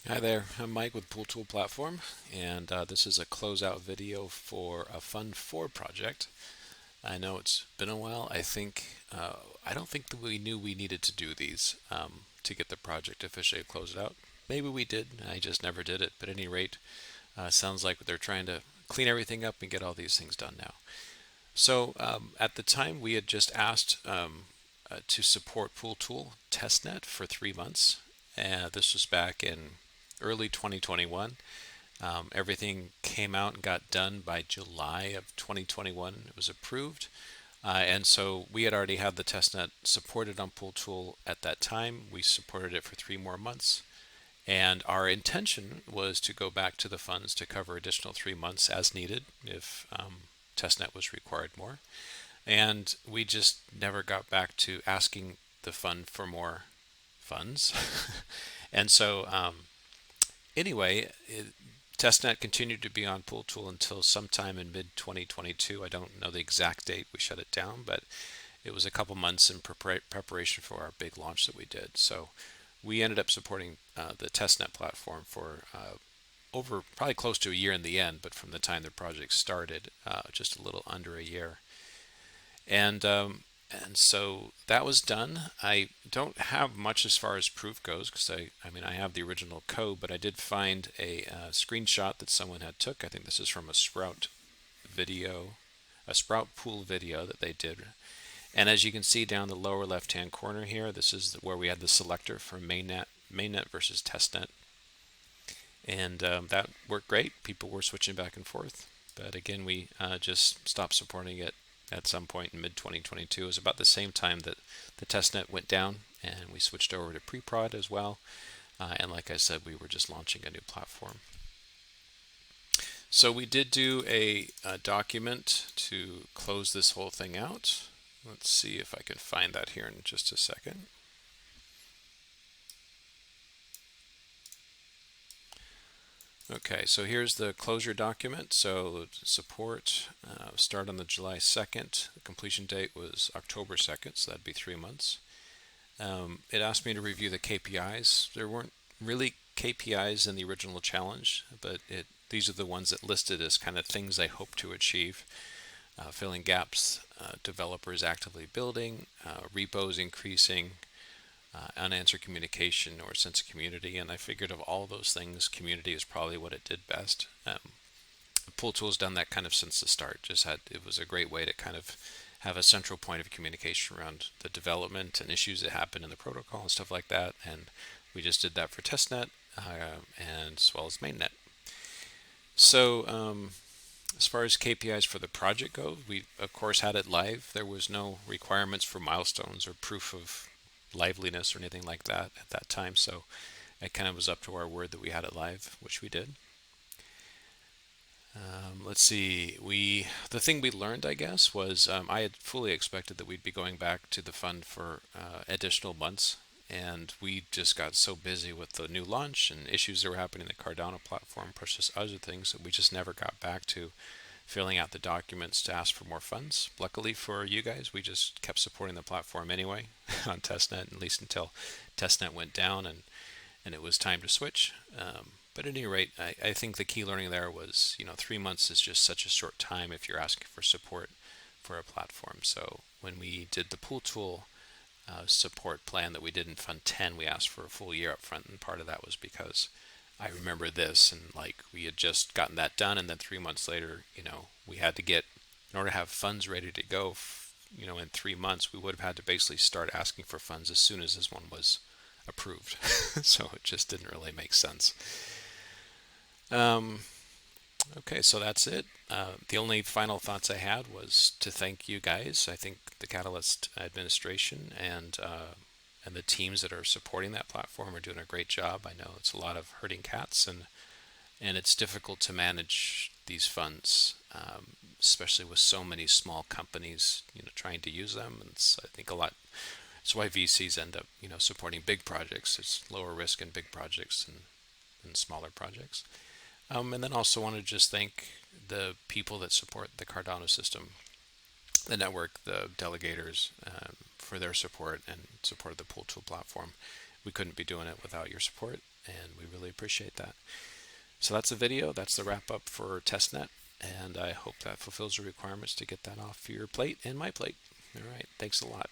Hi there, I'm Mike with Pool Tool Platform, and this is a closeout video for a Fund 4 project. I know it's been a while. I don't think that we knew we needed to do these to get the project officially closed out. Maybe we did, I just never did it. But at any rate, sounds like they're trying to clean everything up and get all these things done now. So at the time, we had just asked to support Pool Tool TestNet for 3 months. This was back in early 2021. Everything came out and got done by July of 2021. It was approved. And so we had already had the testnet supported on Pool Tool at that time. We supported it for 3 more months. And our intention was to go back to the funds to cover additional 3 months as needed if testnet was required more. And we just never got back to asking the fund for more funds. And so anyway, testnet continued to be on Pool Tool until sometime in mid 2022. I don't know the exact date we shut it down, but it was a couple months in preparation for our big launch that we did. So we ended up supporting the testnet platform for over probably close to a year in the end, but from the time the project started, just a little under a year. And so that was done. I don't have much as far as proof goes because I mean, I have the original code, but I did find a screenshot that someone had took. I think this is from a Sprout video, a Sprout pool video that they did. And as you can see down the lower left-hand corner here, this is where we had the selector for mainnet versus testnet. And that worked great. People were switching back and forth. But again, we just stopped supporting it at some point in mid 2022. It was about the same time that the testnet went down, and we switched over to pre-prod as well. And like I said, we were just launching a new platform. So we did do a document to close this whole thing out. Let's see if I can find that here in just a second. Okay, so here's the closure document. So support start on the July 2nd. The completion date was October 2nd, so that'd be 3 months. It asked me to review the KPIs. There weren't really KPIs in the original challenge, but these are the ones that listed as kind of things I hope to achieve. Filling gaps, developers actively building, repos increasing, unanswered communication or sense of community. And I figured of all those things, community is probably what it did best. Pool Tool's done that kind of since the start. It was a great way to kind of have a central point of communication around the development and issues that happen in the protocol and stuff like that. And we just did that for testnet and as well as mainnet. So as far as KPIs for the project go, we of course had it live. There was no requirements for milestones or proof of liveliness or anything like that at that time. So it kind of was up to our word that we had it live, which we did. Let's see. The thing we learned, I guess, was I had fully expected that we'd be going back to the fund for additional months, and we just got so busy with the new launch and issues that were happening in the Cardano platform, plus other things that we just never got back to filling out the documents to ask for more funds. Luckily for you guys, we just kept supporting the platform anyway on testnet, at least until testnet went down and it was time to switch. But at any rate, I think the key learning there was, 3 months is just such a short time if you're asking for support for a platform. So when we did the Pool Tool support plan that we did in Fund 10, we asked for a full year up front, and part of that was because I remember this, and like we had just gotten that done, and then 3 months later, we had to get, in order to have funds ready to go, in 3 months, we would have had to basically start asking for funds as soon as this one was approved. So it just didn't really make sense. Okay, so that's it. The only final thoughts I had was to thank you guys. I think the Catalyst administration and the teams that are supporting that platform are doing a great job. I know it's a lot of herding cats, and it's difficult to manage these funds, especially with so many small companies, trying to use them. And I think a lot. That's why VCs end up, supporting big projects. It's lower risk in big projects than smaller projects. And then also want to just thank the people that support the Cardano system, the network, the delegators, for their support and support of the Pool Tool platform. We couldn't be doing it without your support. and we really appreciate that. So that's the video. That's the wrap up for testnet, and I hope that fulfills the requirements to get that off your plate and my plate. All right, thanks a lot.